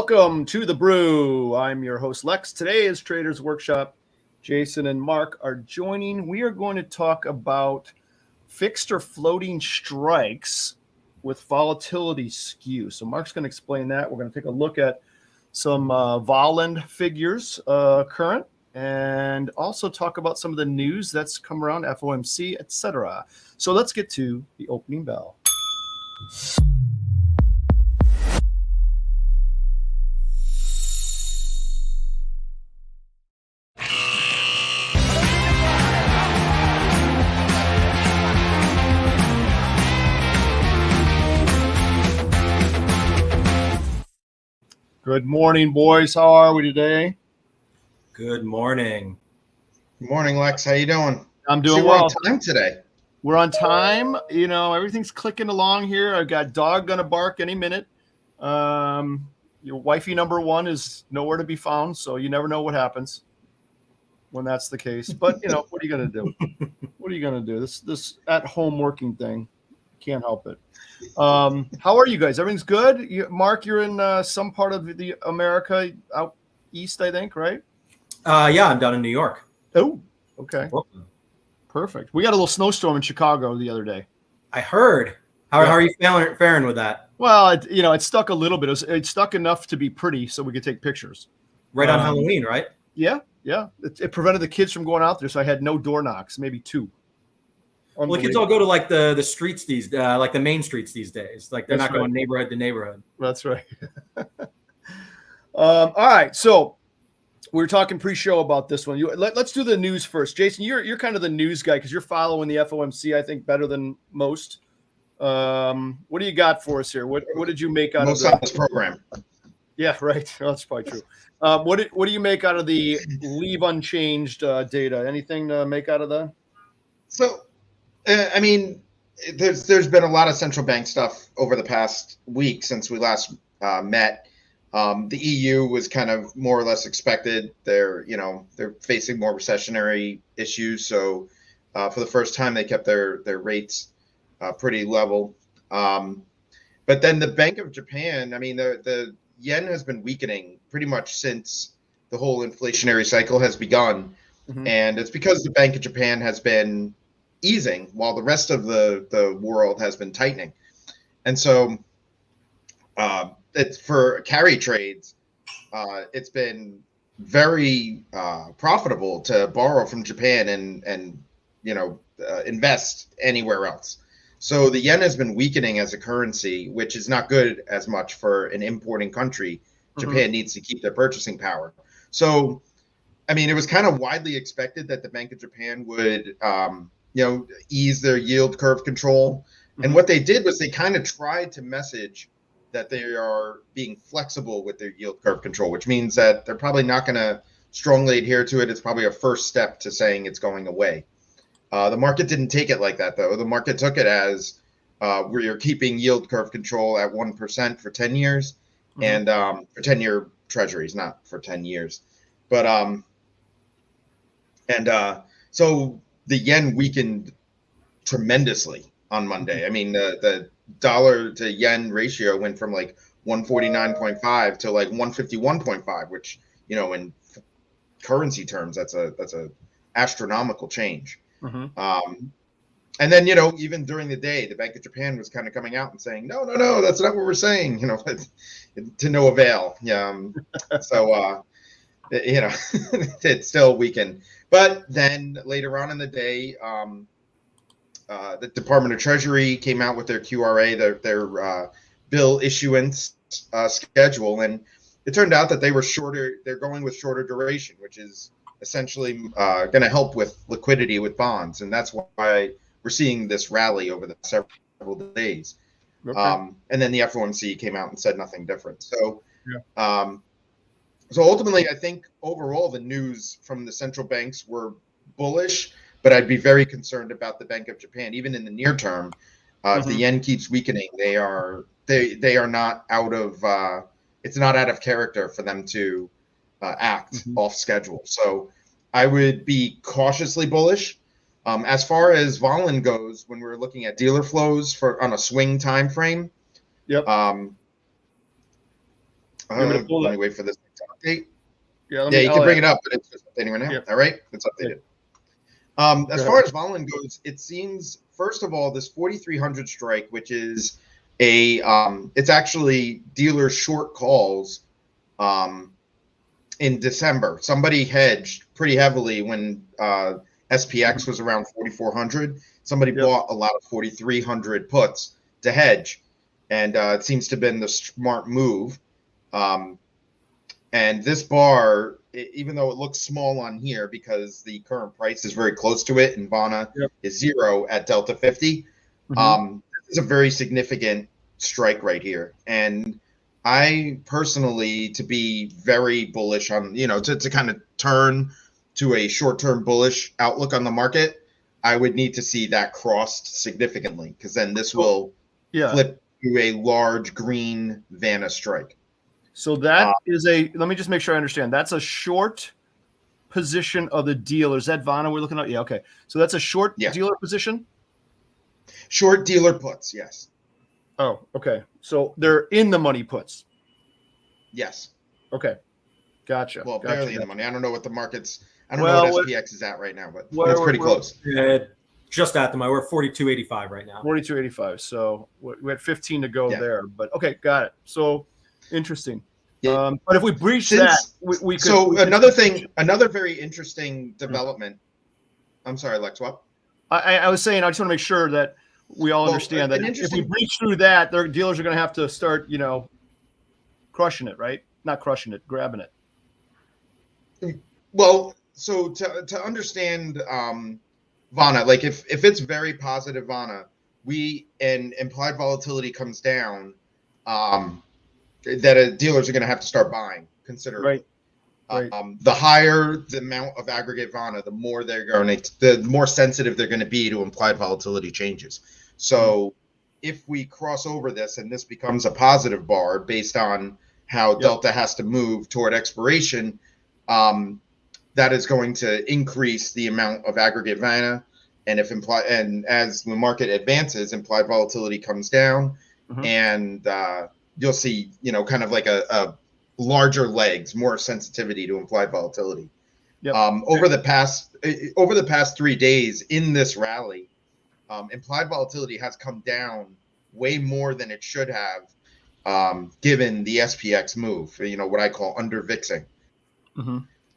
Welcome to the Brew. I'm your host, Lex. Today is Traders Workshop. Jason and Mark are joining. We are going to talk about fixed or floating strikes with volatility skew. So Mark's going to explain that. We're going to take a look at some Voland figures current, and also talk about some of the news that's come around, FOMC, etc. So let's get to the opening bell. Good morning, boys. How are we today? Good morning. Good morning, Lex. How you doing? I'm doing well. well. We're on time today. We're on time. You know, everything's clicking along here. I've got dog gonna bark any minute. Your wifey number one is nowhere to be found, so you never know what happens when that's the case. But you know, what are you gonna do? What are you gonna do? This at home working thing, can't help it. How are you guys? Everything's good. Mark, you're in some part of the America out east, I think, right? Yeah, I'm down in New York. Oh, okay. Perfect. We got a little snowstorm in Chicago the other day. I heard. How are you faring with that? Well, it stuck a little bit. It stuck enough to be pretty, so we could take pictures. Right on Halloween, right? Yeah. It prevented the kids from going out there, so I had no door knocks, maybe two. Well, the kids all go to like the streets like the main streets these days. Like they're not going neighborhood to neighborhood. That's right. All right, so we were talking pre-show about this one. Let's do the news first. Jason, you're kind of the news guy because you're following the FOMC, I think, better than most. What do you got for us here? What did you make out most of this program? Yeah, right. Well, that's probably true. What do you make out of the leave unchanged data? Anything to make out of that? So, I mean, there's been a lot of central bank stuff over the past week since we last met. The EU was kind of more or less expected. They're facing more recessionary issues. So for the first time, they kept their rates pretty level. But then the Bank of Japan, I mean, the yen has been weakening pretty much since the whole inflationary cycle has begun. Mm-hmm. And it's because the Bank of Japan has been easing while the rest of the world has been tightening. And so it's for carry trades, it's been very profitable to borrow from Japan and invest anywhere else. So the yen has been weakening as a currency, which is not good as much for an importing country. Mm-hmm. Japan needs to keep their purchasing power. So, I mean, it was kind of widely expected that the Bank of Japan would ease their yield curve control. Mm-hmm. And what they did was they kind of tried to message that they are being flexible with their yield curve control, which means that they're probably not going to strongly adhere to it. It's probably a first step to saying it's going away. The market didn't take it like that, though. The market took it as where you're keeping yield curve control at 1% for 10 years, mm-hmm. and for 10-year treasuries, not for 10 years. But so the yen weakened tremendously on Monday. I mean, the dollar to yen ratio went from like 149.5 to like 151.5, which, in currency terms, that's a astronomical change. Mm-hmm. And then, even during the day, the Bank of Japan was kind of coming out and saying, no, that's not what we're saying, to no avail. So, it's still weakened. But then later on in the day, the Department of Treasury came out with their QRA, their bill issuance schedule, and it turned out that they were shorter. They're going with shorter duration, which is essentially going to help with liquidity with bonds, and that's why we're seeing this rally over the several days. Okay. And then the FOMC came out and said nothing different. So, so ultimately, I think overall the news from the central banks were bullish. But I'd be very concerned about the Bank of Japan, even in the near term. Mm-hmm. If the yen keeps weakening, they are not out of. It's not out of character for them to act mm-hmm. off schedule. So I would be cautiously bullish. As far as Voland goes, when we're looking at dealer flows on a swing time frame, yep. Let me wait for this to update. Yeah, you can bring it up, but it's just updating right now. Yep. All right, it's updated. As far as Volin goes, it seems, first of all, this 4,300 strike, which is it's actually dealer short calls in December. Somebody hedged pretty heavily when SPX was around 4,400. Somebody bought a lot of 4,300 puts to hedge, and it seems to have been the smart move. And this bar, even though it looks small on here because the current price is very close to it, and Vana is 0 at Delta 50, this is a very significant strike right here. And I personally, to be very bullish on, to kind of turn to a short-term bullish outlook on the market, I would need to see that crossed significantly, because then this will flip to a large green Vanna strike. So that is let me just make sure I understand. That's a short position of the dealer. Is that Vana we're looking at? Yeah, okay. So that's a short dealer position? Short dealer puts, yes. Oh, okay. So they're in the money puts? Yes. Okay. Gotcha. Well, barely in the money. I don't know what the market's, I don't know what SPX is at right now, but it's pretty close. Just at the money. We're 42.85 right now. 42.85. So we had 15 to go there. But okay, got it. So interesting. Yeah. But if we breach that, we could. So another very interesting development. I'm sorry, Lex, what? I was saying, I just want to make sure that we all understand that if we breach through that, their dealers are going to have to start, crushing it, right? Not crushing it, grabbing it. Well, so to understand Vana, like if it's very positive Vana, and implied volatility comes down, that dealers are going to have to start buying considerably. Right. The higher the amount of aggregate Vana, the more sensitive they're going to be to implied volatility changes. So if we cross over this and this becomes a positive bar based on how Delta has to move toward expiration, that is going to increase the amount of aggregate Vana. And as the market advances, implied volatility comes down, and you'll see, kind of like a larger legs, more sensitivity to implied volatility. Yep. Over the past 3 days in this rally, implied volatility has come down way more than it should have, given the SPX move, what I call under VIXing.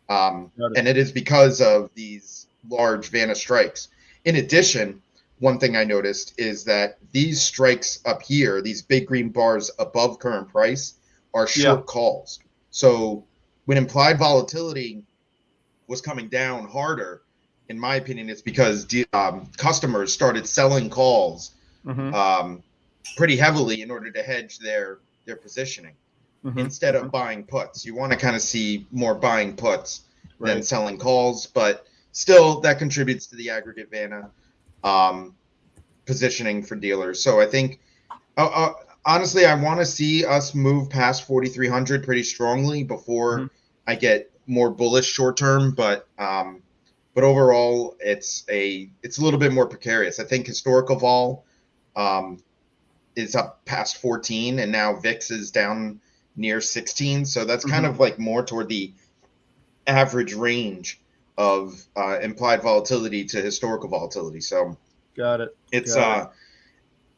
And it is because of these large Vanna strikes. In addition, one thing I noticed is that these strikes up here, these big green bars above current price, are short calls. So when implied volatility was coming down harder, in my opinion, it's because customers started selling calls pretty heavily in order to hedge their positioning instead of buying puts. You want to kind of see more buying puts than selling calls, but still that contributes to the aggregate Vanna positioning for dealers. So I think honestly, I want to see us move past 4,300 pretty strongly before I get more bullish short term. But overall, it's a little bit more precarious. I think historical vol is up past 14, and now VIX is down near 16. So that's kind of like more toward the average range of implied volatility to historical volatility. So got it. It's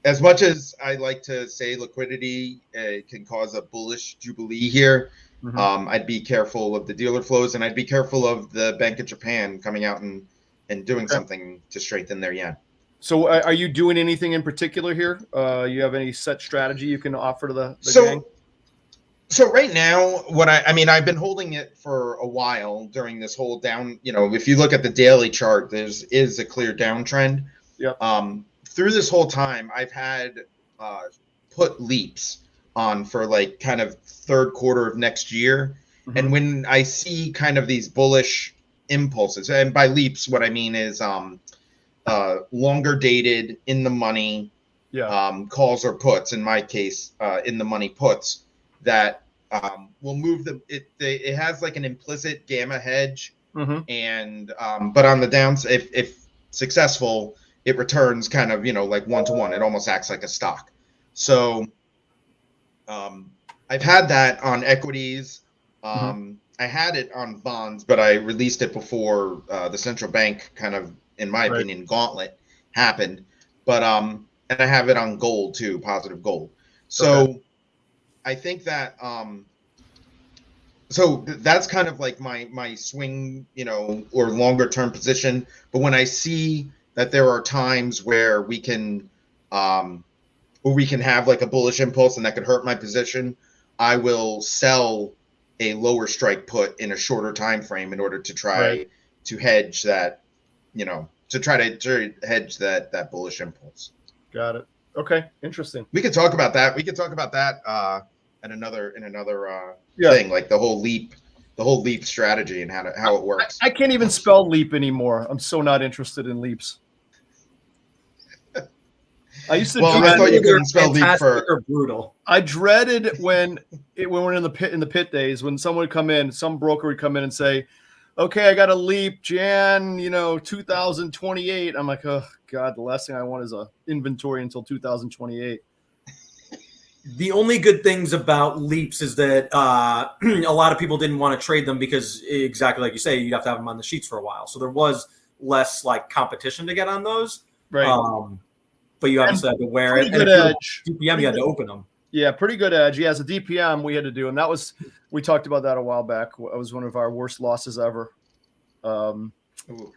as much as I like to say liquidity can cause a bullish jubilee here, I'd be careful of the dealer flows, and I'd be careful of the Bank of Japan coming out and doing something to strengthen their yen. So are you doing anything in particular here? You have any set strategy you can offer to the gang? So right now, I've been holding it for a while during this whole down. If you look at the daily chart, is a clear downtrend. Yep. Through this whole time, I've had put leaps on for like kind of third quarter of next year. And when I see kind of these bullish impulses, and by leaps, what I mean is longer dated in the money calls or puts, in my case, in the money puts that will move it has like an implicit gamma hedge. And but on the downside, if successful, it returns kind of, like 1-to-1. It almost acts like a stock. So I've had that on equities. I had it on bonds, but I released it before the central bank kind of, in my opinion, gauntlet happened. But and I have it on gold too, positive gold. So I think that so that's kind of like my swing, or longer term position. But when I see that there are times where we can have like a bullish impulse and that could hurt my position, I will sell a lower strike put in a shorter time frame in order to try to hedge that, to hedge that bullish impulse. Got it. Okay, interesting. We could talk about that. In another thing, like the whole leap strategy and how it works. I can't even spell leap anymore. I'm so not interested in leaps. I used to. Well, I thought you couldn't spell leap or brutal. I dreaded when we're in the pit days, when someone would come in, some broker would come in and say, "Okay, I got a leap, Jan, 2028." I'm like, oh God, the last thing I want is a inventory until 2028. The only good things about leaps is that a lot of people didn't want to trade them because, exactly like you say, you'd have to have them on the sheets for a while. So there was less like competition to get on those. Right. But you obviously had to wear it. Good edge. DPM, you had to open them. Yeah, pretty good edge. Yeah, as a DPM, we had to do, and we talked about that a while back. It was one of our worst losses ever, having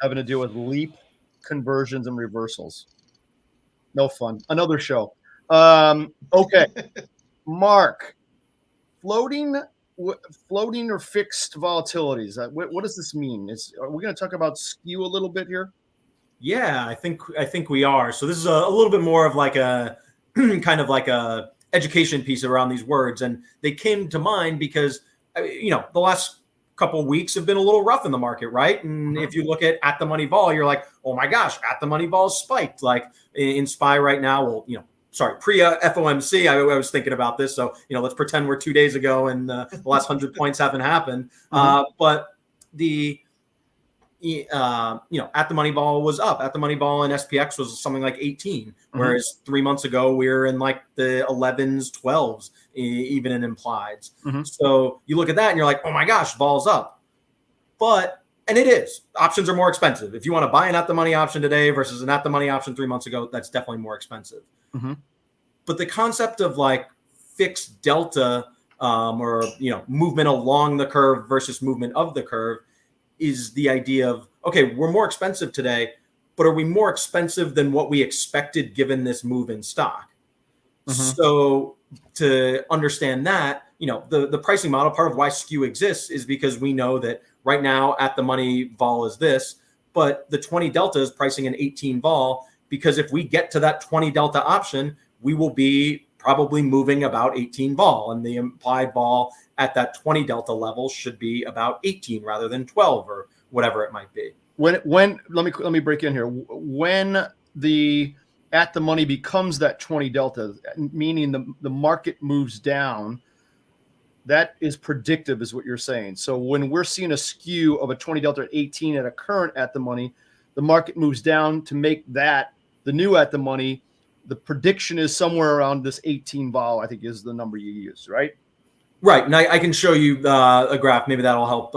to deal with leap conversions and reversals. No fun. Another show. Okay, Mark, floating or fixed volatilities. What does this mean? Are we going to talk about skew a little bit here? Yeah, I think we are. So this is a little bit more of like a kind of like a education piece around these words, and they came to mind because the last couple of weeks have been a little rough in the market, right? And if you look at the money vol, you're like, oh my gosh, at the money vol spiked. Like in SPY right now, well, pre FOMC, I was thinking about this. So, let's pretend we're 2 days ago and the last 100 points haven't happened. But the at the money ball was up. At the money ball in SPX was something like 18, whereas 3 months ago we were in like the 11s, 12s, even in implieds. So you look at that and you're like, oh my gosh, ball's up. And it is. Options are more expensive. If you want to buy an at the money option today versus an at the money option 3 months ago, that's definitely more expensive. But the concept of like fixed delta or movement along the curve versus movement of the curve is the idea of, okay, we're more expensive today, but are we more expensive than what we expected given this move in stock? So to understand that, the pricing model, part of why Skew exists is because we know that right now at the money vol is this, but the 20 delta is pricing an 18 vol, because if we get to that 20 delta option, we will be probably moving about 18 vol, and the implied vol at that 20 delta level should be about 18 rather than 12 or whatever it might be. When let me break in here. When the at the money becomes that 20 delta, meaning the market moves down, that is predictive, is what you're saying. So when we're seeing a skew of a 20 delta at 18 at a current at the money, the market moves down to make that the new at the money. The prediction is somewhere around this 18 vol, I think is the number you use, right? Right. And I can show you a graph. Maybe that'll help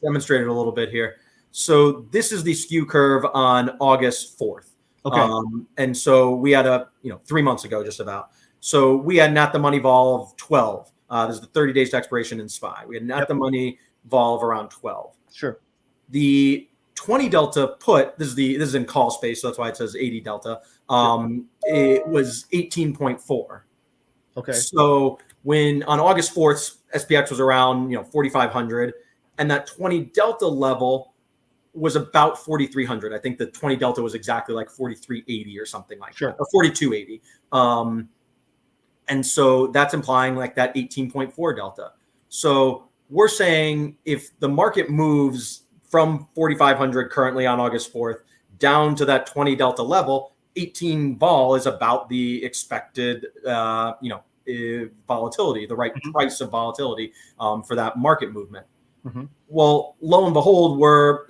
demonstrate it a little bit here. So this is the skew curve on August 4th. Okay. And so we had 3 months ago, just about. So we had an at the money vol of 12. This is the 30 days to expiration in SPY. We had an at the money vol of around 12. Sure. The 20 delta put, this is in call space, so that's why it says 80 delta. It was 18.4. Okay. So when on August 4th, SPX was around 4,500, and that 20 delta level was about 4,300. I think the 20 delta was exactly like 4,380 or something like that, or 4,280. And so that's implying like that 18.4 delta. So we're saying if the market moves from 4,500 currently on August 4th down to that 20 delta level, 18 vol is about the expected, volatility, the right price of volatility for that market movement. Well, lo and behold, we're,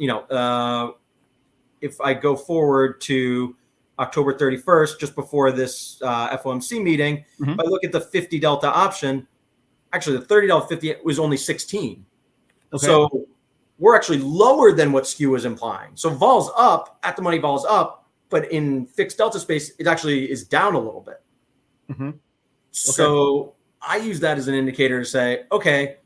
if I go forward to October 31st, just before this FOMC meeting, if I look at the 50 delta option, Actually, the $30.50 was only 16. Okay. So we're actually lower than what Skew is implying. So vol's up, at the money vol's up, but in fixed delta space, it actually is down a little bit. Mm-hmm. So I use that as an indicator to say, okay,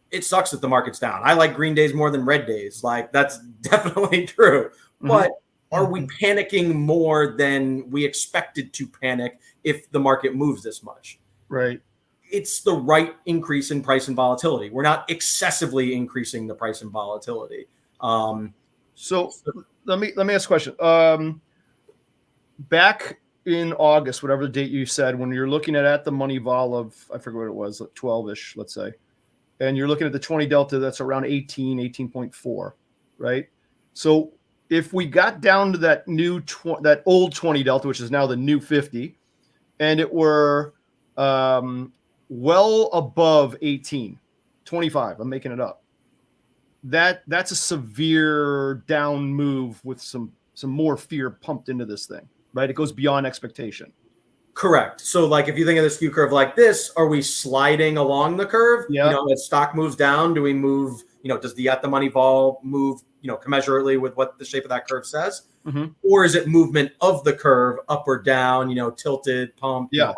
it sucks that the market's down. I like green days more than red days. Like, that's definitely true. Mm-hmm. But are we panicking more than we expected to panic if the market moves this much? Right. It's the right increase in price and volatility. We're not excessively increasing the price and volatility. So let me ask a question. Back in August, whatever the date you said, when you're looking at the money vol of, I forget what it was, like 12-ish, let's say, and you're looking at the 20 delta, that's around 18.4, right? So if we got down to that that old 20 delta, which is now the new 50, and it were well above 18, 25, I'm making it up. That's a severe down move with some more fear pumped into this thing, right? It goes beyond expectation. Correct. So, like, if you think of the skew curve like this, are we sliding along the curve? Yeah. As stock moves down, do we move? Does the at the money vol move? Commensurately with what the shape of that curve says, or is it movement of the curve up or down? Tilted, pumped. Yeah.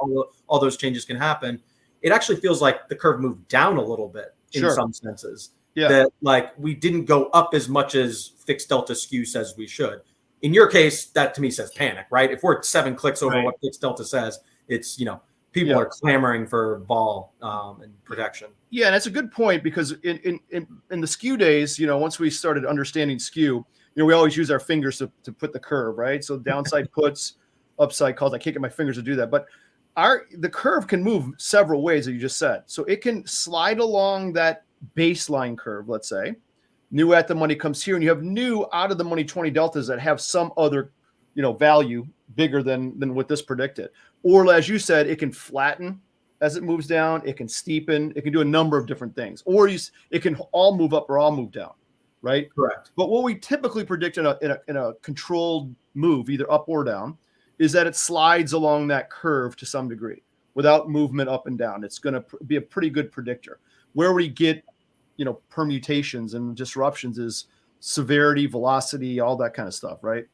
All those changes can happen. It actually feels like the curve moved down a little bit in some senses. Yeah. That, like, we didn't go up as much as fixed delta skew says we should. In your case, that to me says panic, right? If we're 7 clicks over what fixed delta says, it's, people are clamoring for vol and protection. Yeah, and that's a good point, because in the skew days, once we started understanding skew, we always use our fingers to put the curve, right? So downside puts, upside calls. I can't get my fingers to do that, but the curve can move several ways, as you just said. So it can slide along that baseline curve, let's say. New at the money comes here, and you have new out of the money 20 deltas that have some other, value bigger than what this predicted. Or, as you said, it can flatten as it moves down. It can steepen. It can do a number of different things. Or it can all move up or all move down, right? Correct. But what we typically predict in a controlled move, either up or down, is that it slides along that curve to some degree without movement up and down. It's going to be a pretty good predictor. Where we get permutations and disruptions is severity, velocity, all that kind of stuff, right?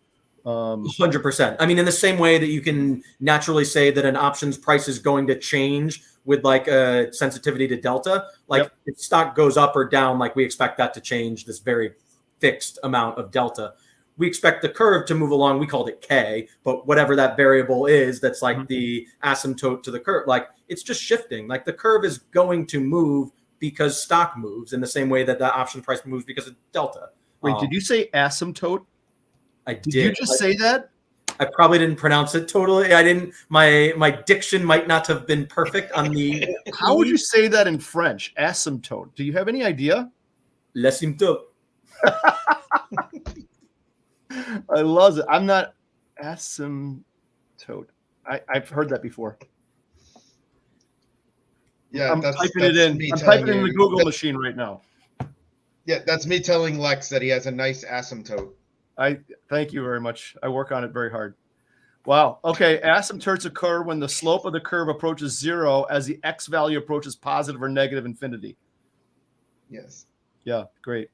100%. I mean, in the same way that you can naturally say that an options price is going to change with, like, a sensitivity to delta, like, if stock goes up or down, like, we expect that to change this very fixed amount of delta. We expect the curve to move along. We called it K, but whatever that variable is, that's like the asymptote to the curve, like, it's just shifting. Like, the curve is going to move because stock moves in the same way that the option price moves because of delta. Wait, did you say asymptote? I did. Did you just say that? I probably didn't pronounce it totally. I didn't. My diction might not have been perfect on the. How would you say that in French? Asymptote. Do you have any idea? L'asymptote. I love it. I'm not asymptote. I've heard that before. Yeah, I'm typing it in. I'm typing it in the Google machine right now. Yeah, that's me telling Lex that he has a nice asymptote. I thank you very much. I work on it very hard. Wow. Okay. Asymptotes occur when the slope of the curve approaches zero as the x value approaches positive or negative infinity. Yes. Yeah. Great.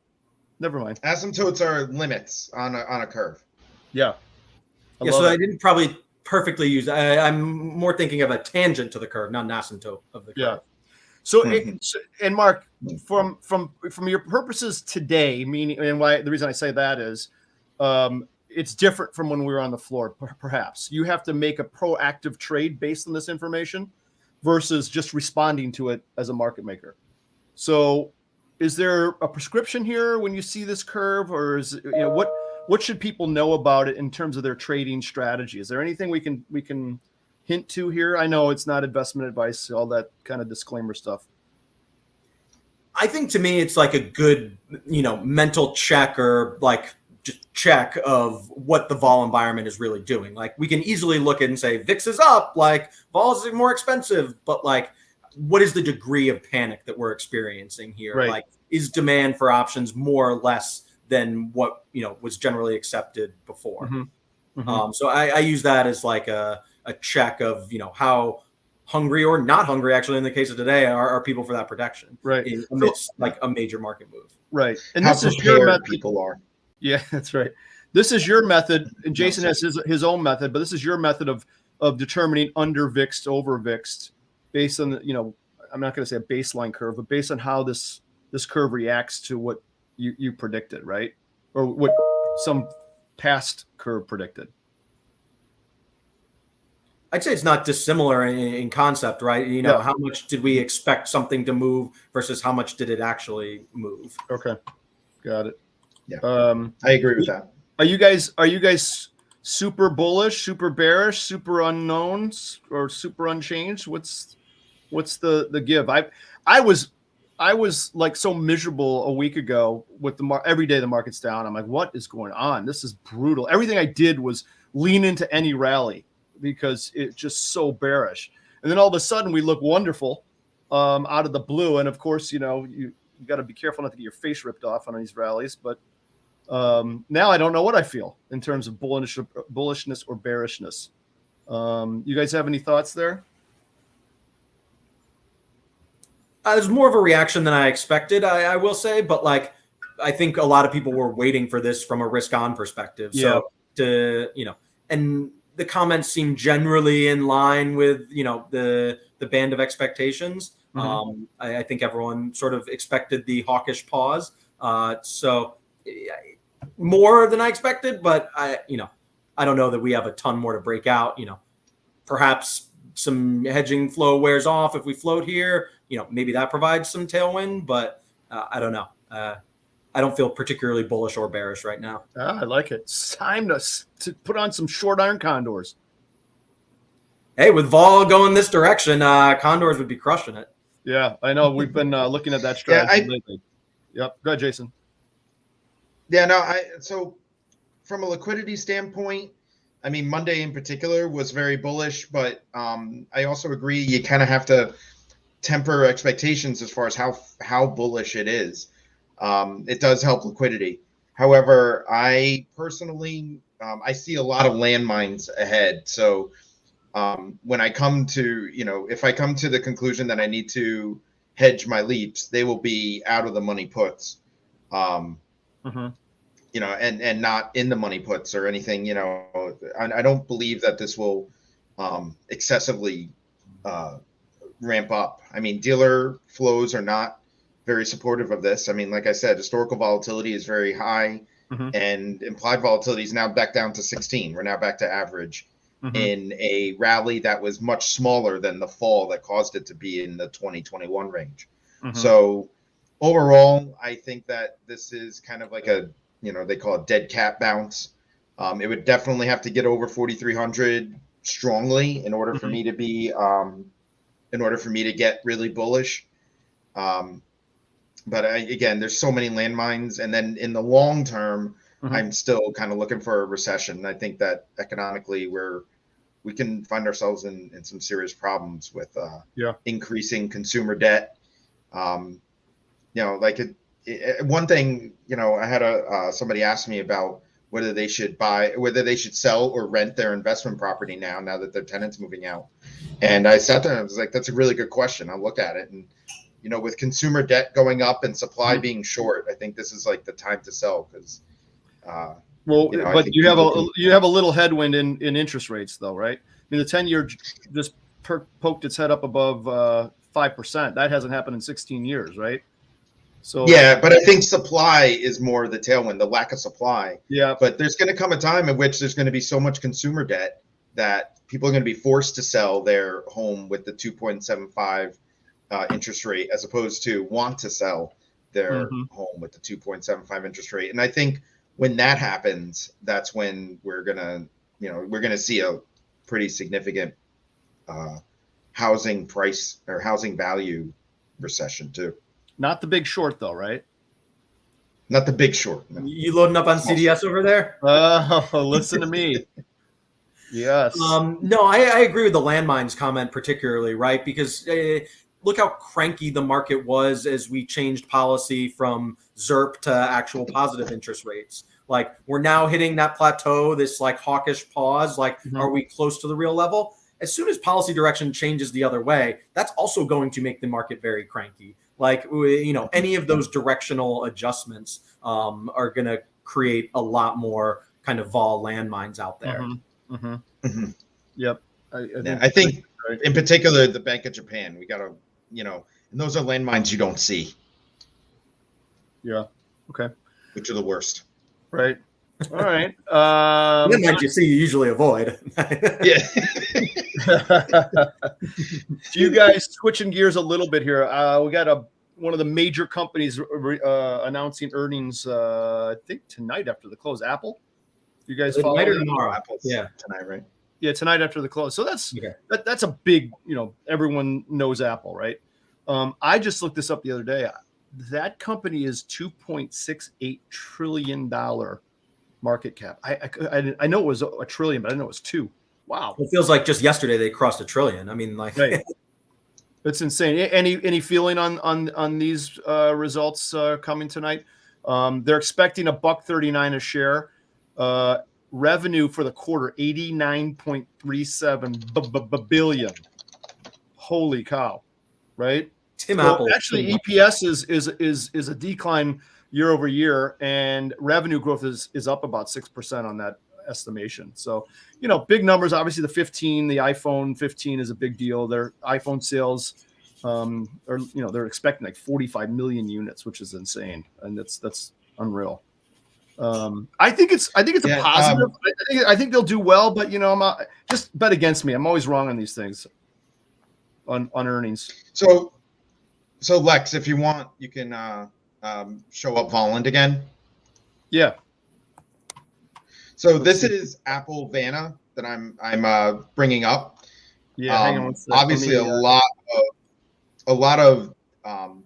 Never mind. Asymptotes are limits on a curve. Yeah. I didn't probably perfectly use. I'm more thinking of a tangent to the curve, not an asymptote of the curve. Yeah. So, and Mark, from your purposes today, meaning, and why the reason I say that is, it's different from when we were on the floor. Perhaps you have to make a proactive trade based on this information versus just responding to it as a market maker. So, is there a prescription here when you see this curve, or is what should people know about it in terms of their trading strategy? Is there anything we can hint to here? I know it's not investment advice, all that kind of disclaimer stuff. I think to me, it's like a good, mental check, or like just check of what the vol environment is really doing. Like, we can easily look at and say VIX is up, like vols is more expensive, but like, what is the degree of panic that we're experiencing here? Right. Like, is demand for options more or less than what was generally accepted before? So I use that as like a check of how hungry or not hungry, actually, in the case of today, are people for that protection, right? Amidst like a major market move, right? And How this is your prepared method. people are. Yeah, that's right. This is your method, and Jason has his own method, but this is your method of determining under VIXed, over VIXed, based on the, I'm not going to say a baseline curve, but based on how this curve reacts to what you predicted, right? Or what some past curve predicted. I'd say it's not dissimilar in concept, right? How much did we expect something to move versus how much did it actually move? Okay, got it. Yeah, I agree with that. Are you guys super bullish, super bearish, super unknowns, or super unchanged? What's the give? I was like so miserable a week ago with every day the market's down. I'm like, what is going on? This is brutal. Everything I did was lean into any rally because it's just so bearish. And then all of a sudden we look wonderful out of the blue. And of course, you got to be careful not to get your face ripped off on these rallies. But now I don't know what I feel in terms of bullishness or bearishness. You guys have any thoughts there? It was more of a reaction than I expected, I will say, but like I think a lot of people were waiting for this from a risk-on perspective. Yeah. So and the comments seem generally in line with the band of expectations. Mm-hmm. I think everyone sort of expected the hawkish pause. So more than I expected, but I don't know that we have a ton more to break out. Perhaps some hedging flow wears off if we float here. Maybe that provides some tailwind, but I don't know. I don't feel particularly bullish or bearish right now. I like it. It's time to put on some short iron condors. Hey, with vol going this direction, condors would be crushing it. Yeah, I know. We've been looking at that strategy lately. Yep. Go ahead, Jason. Yeah, no, so from a liquidity standpoint, I mean, Monday in particular was very bullish, but I also agree you kind of have to temper expectations as far as how bullish it is. It does help liquidity. However, I personally, I see a lot of landmines ahead. So when I come to, if I come to the conclusion that I need to hedge my leaps, they will be out of the money puts. And not in the money puts or anything, I don't believe that this will excessively ramp up. I mean, dealer flows are not very supportive of this. I mean, like I said, historical volatility is very high and implied volatility is now back down to 16. We're now back to average in a rally that was much smaller than the fall that caused it to be in the 2021 range. So overall, I think that this is kind of like a, they call it dead cat bounce. It would definitely have to get over 4,300 strongly in order for me to be, in order for me to get really bullish. But again, there's so many landmines. And then in the long term, I'm still kind of looking for a recession. I think that economically we can find ourselves in some serious problems with increasing consumer debt. One thing, I had somebody ask me about whether they should sell or rent their investment property now that their tenant's moving out. And I sat there and I was like, that's a really good question. I'll look at it. And, with consumer debt going up and supply being short, I think this is like the time to sell because, but you have a little headwind in interest rates though, right? I mean, the 10-year just poked its head up above 5%. That hasn't happened in 16 years, right? So yeah, but I think supply is more the tailwind, the lack of supply. Yeah. But there's going to come a time in which there's going to be so much consumer debt that people are going to be forced to sell their home with the 2.75 interest rate as opposed to want to sell their home with the 2.75 interest rate. And I think when that happens, that's when we're going to see a pretty significant housing price or housing value recession too. Not the Big Short, though, right? Not the Big Short. No. You loading up on CDS over there? Oh, listen to me. Yes. No, I agree with the landmines comment particularly, right? Because look how cranky the market was as we changed policy from ZIRP to actual positive interest rates. Like we're now hitting that plateau, this like hawkish pause. Like, are we close to the real level? as soon as policy direction changes the other way, that's also going to make the market very cranky. Like, any of those directional adjustments are going to create a lot more kind of vol landmines out there. Yep. I think in particular, the Bank of Japan, we got to, and those are landmines you don't see. Yeah. Okay. Which are the worst. Right. All right. Landmines you see, you usually avoid. Yeah. So you guys switching gears a little bit here. We got one of the major companies announcing earnings. I think tonight after the close. Apple. You guys follow tonight or tomorrow? Apple's tonight, right? Yeah, tonight after the close. So that's that's a big. Everyone knows Apple, right? I just looked this up the other day. That company is $2.68 trillion market cap. I know it was a trillion, but I didn't know it was two. Wow. It feels like just yesterday they crossed $1 trillion. I mean, like, right. It's insane. Any feeling on these results coming tonight? They're expecting $1.39 a share. Revenue for the quarter, 89.37 billion. Holy cow! Right? Apple. Actually, EPS is a decline year over year, and revenue growth is up about 6% on that estimation. So, big numbers. Obviously, the iPhone 15 is a big deal. Their iPhone sales they're expecting like 45 million units, which is insane, and that's unreal. I think it's a positive. I think they'll do well, but I'm not, just bet against me. I'm always wrong on these things on earnings. So Lex, if you want, you can show up Volland again. Yeah. So this is Apple Vanna that I'm bringing up. Yeah. Hang on one second. Obviously, a lot of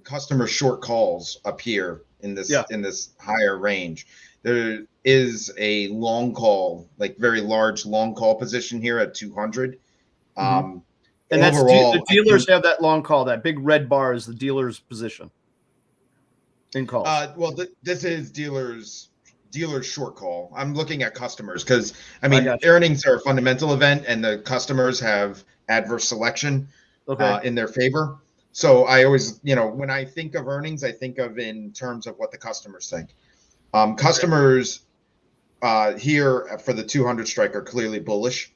customer short calls appear in this higher range. There is a long call, like very large long call position here at 200. And that's overall, the dealers have that long call. That big red bar is the dealer's position in calls. This is dealers short call. I'm looking at customers because earnings are a fundamental event, and the customers have adverse selection in their favor. So I always, when I think of earnings, I think of in terms of what the customers think. Customers here for the 200 strike are clearly bullish.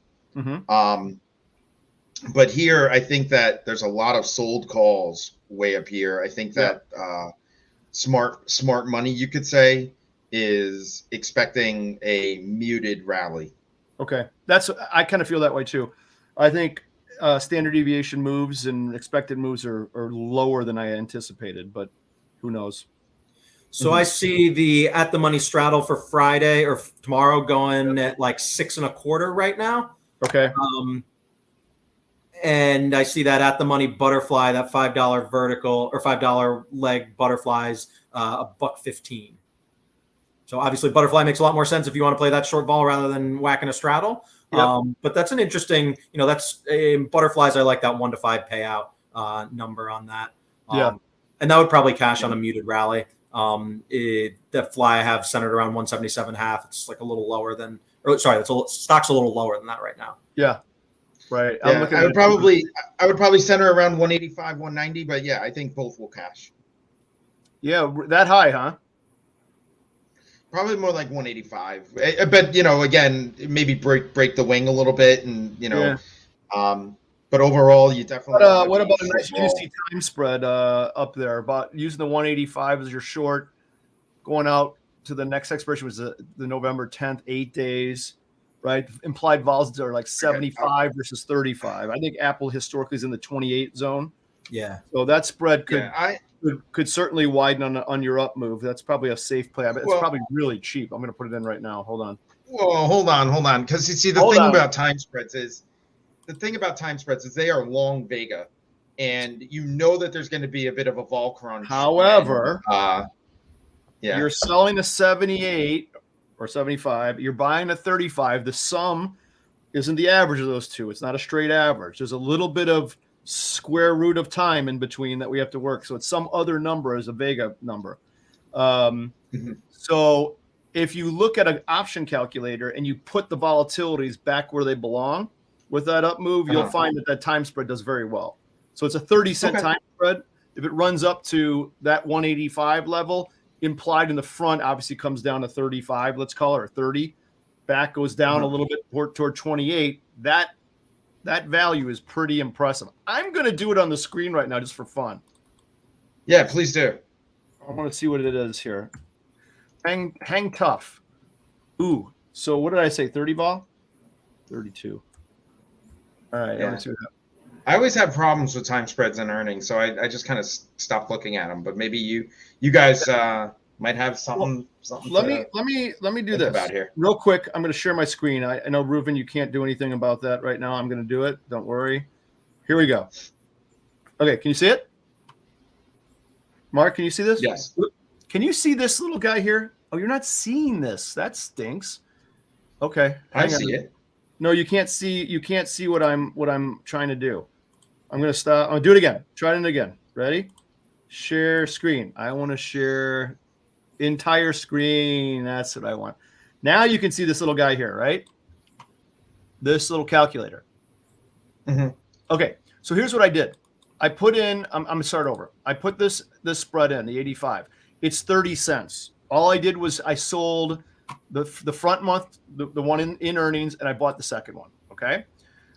But here, I think that there's a lot of sold calls way up here. I think that smart money, you could say, is expecting a muted rally. Okay. I kind of feel that way too. I think standard deviation moves and expected moves are lower than I anticipated, but who knows? So I see the at the money straddle for Friday or tomorrow going at like 6.25 right now. Okay. And I see that at the money butterfly, that $5 vertical or $5 leg butterflies, $1.15. So obviously butterfly makes a lot more sense if you want to play that short ball rather than whacking a straddle. Yep. But that's an interesting, that's butterflies. I like that 1 to 5 payout number on that. And that would probably cash on a muted rally. That fly I have centered around 177.5. It's like a little lower than, stock's a little lower than that right now. Yeah. Right. Yeah, I would probably center around 185, 190, but yeah, I think both will cash. Yeah, that high, huh? Probably more like 185. But again, maybe break the wing a little bit, and but overall, you definitely. What about a nice juicy time spread up there? About using the 185 as your short, going out to the next expiration was the November 10th, 8 days. Right, implied vols are like 75 versus 35. I think Apple historically is in the 28 zone. Yeah. So that spread could certainly widen on your up move. That's probably a safe play. I bet it's probably really cheap. I'm going to put it in right now. Hold on. Whoa, hold on. Because you see, the thing about time spreads is they are long Vega, and that there's going to be a bit of a vol crunch. However, you're selling a 78. Or 75, you're buying a 35. The sum isn't the average of those two. It's not a straight average. There's a little bit of square root of time in between that we have to work. So it's some other number as a Vega number. So if you look at an option calculator and you put the volatilities back where they belong, with that up move, you'll find that time spread does very well. So it's a 30-cent time spread. If it runs up to that 185 level, implied in the front obviously comes down to 35, let's call it, or 30. Back goes down a little bit toward 28. That value is pretty impressive. I'm going to do it on the screen right now just for fun. Yeah, please do. I want to see what it is here. Hang tough. Ooh. So what did I say? 30 ball? 32. All right. Yeah. I always have problems with time spreads and earnings, so I just kind of stopped looking at them. But maybe you guys might have something. Let me do this about here real quick. I'm going to share my screen. I know, Reuven, you can't do anything about that right now. I'm going to do it. Don't worry. Here we go. Okay, can you see it? Mark, can you see this? Yes. Can you see this little guy here? Oh, you're not seeing this. That stinks. Okay, I see it. No, you can't see. You can't see what I'm trying to do. I'm going to stop. I'm going to do it again. Try it again. Ready? Share screen. I want to share entire screen. That's what I want. Now you can see this little guy here, right? This little calculator. Okay, so here's what I did. I put in, I'm going to start over. I put this spread in, the 85. It's 30 cents. All I did was I sold the front month, the one in earnings, and I bought the second one, okay?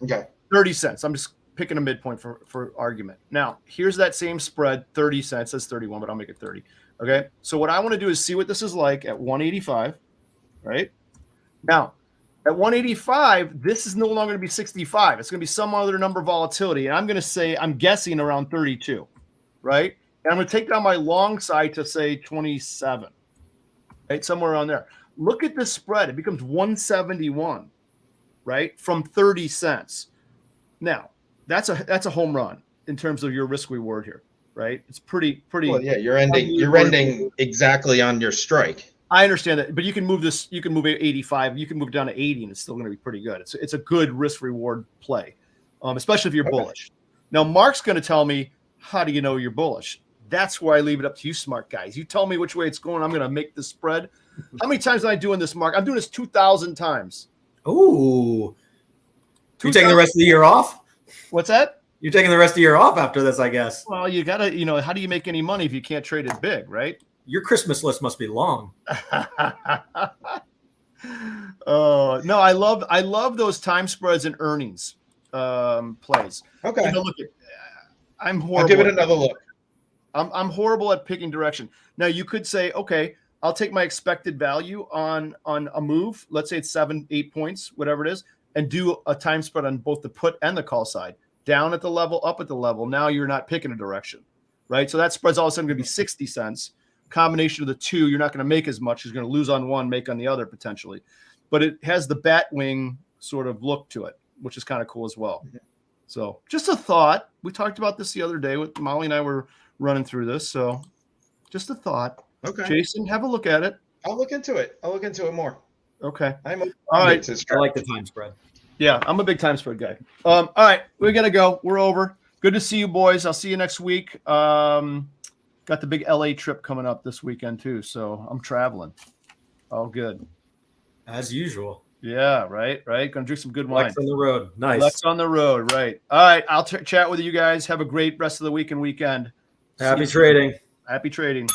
Okay. 30 cents. I'm just picking a midpoint for argument. Now, here's that same spread, 30 cents. That's 31, but I'll make it 30, okay? So what I want to do is see what this is like at 185, right? Now, at 185, this is no longer going to be 65. It's going to be some other number of volatility. And I'm going to say, I'm guessing around 32, right? And I'm going to take down my long side to say 27, right? Somewhere around there. Look at this spread. It becomes 171, right? From 30 cents. Now, that's a home run in terms of your risk reward here, right? It's pretty. Well, yeah, you're ending exactly on your strike. I understand that, but you can move this. You can move 85. You can move down to 80, and it's still going to be pretty good. It's a good risk reward play, especially if you're bullish. Now, Mark's going to tell me, how do you know you're bullish? That's where I leave it up to you, smart guys. You tell me which way it's going. I'm going to make the spread. How many times am I doing this, Mark? I'm doing this 2,000 times. Ooh, you taking the rest of the year off? What's that? You're taking the rest of the year off after this, I guess. Well, you gotta, how do you make any money if you can't trade it big, right? Your Christmas list must be long. Oh no, I love those time spreads and earnings plays. Okay, look, I'm horrible. I'll give it another look. I'm horrible at picking direction. Now you could say, okay, I'll take my expected value on a move. Let's say it's 7-8 points, whatever it is, and do a time spread on both the put and the call side. Down at the level, up at the level. Now you're not picking a direction, right? So that spread's all of a sudden going to be 60 cents. Combination of the two, you're not going to make as much. You're going to lose on one, make on the other potentially. But it has the bat wing sort of look to it, which is kind of cool as well. So just a thought. We talked about this the other day with Molly and I were running through this. So just a thought. Okay. Jason, have a look at it. I'll look into it. more. Okay. All right. I like the time spread. Yeah, I'm a big time spread guy. All right, we got to go. We're over. Good to see you, boys. I'll see you next week. Got the big LA trip coming up this weekend too, so I'm traveling. All good. As usual. Yeah, right. Gonna drink some good wine. Lex on the road. Nice. Lex on the road, right. All right, I'll chat with you guys. Have a great rest of the week and weekend. Happy trading. Happy trading.